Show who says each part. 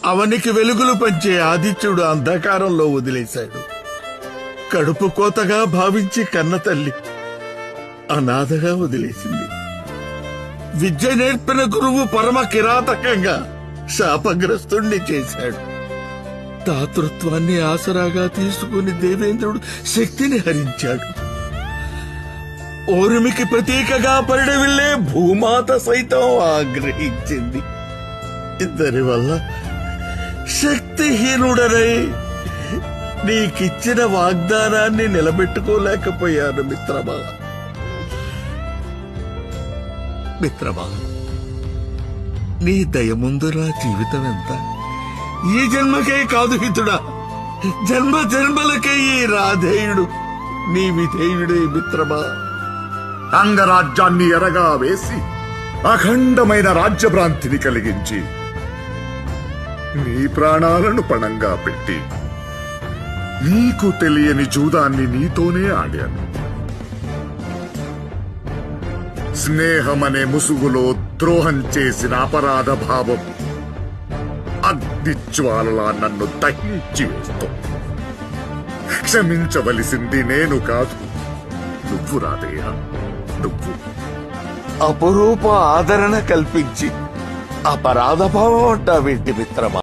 Speaker 1: అవనికి వెలుగులు పంచే ఆదిత్యుడు అంధకారంలో వదిలేశాడు. కడుపు కోతగా భావించి కన్న తల్లి అనాథగా వదిలేసింది. విద్య నేర్పిన గురువు పరమ కిరాతకంగా శాపగ్రస్తుణ్ణి చేశాడు. దాతృత్వాన్ని ఆసరాగా తీసుకుని దేవేంద్రుడు శక్తిని హరించాడు. ఓర్మికి ప్రతీకగా పరిడవిల్లే భూమాత సైతం ఆగ్రహించింది. ఇద్దరి వల్ల శక్తిహీనుడనై నీకిచ్చిన వాగ్దానాన్ని నిలబెట్టుకోలేకపోయాను మిత్రమా. మిత్రమా, నీ దయ ముందు నా జీవితం ఎంత? ఈ జన్మకే కాదు హితుడా, జన్మ జన్మలకే ఈ రాధేయుడు నీ విధేయుడే మిత్రమా.
Speaker 2: అంగరాజ్యాన్ని ఎరగా వేసి అఖండమైన రాజ్యభ్రాంతిని కలిగించి నీ ప్రాణాలను పణంగా పెట్టి నీకు తెలియని జూదాన్ని నీతోనే ఆడాను. స్నేహమనే ముసుగులో ద్రోహం చేసిన అపరాధ భావం అగ్నిజ్వాలలా నన్ను దహించి వేస్తోంది. క్షమించవలసింది నేను కాదు, నువ్వు రాధేయ, నువ్వు.
Speaker 1: అపురూప ఆదరణ కల్పించి అపరాధ భావం అంటావేంటి మిత్రమా?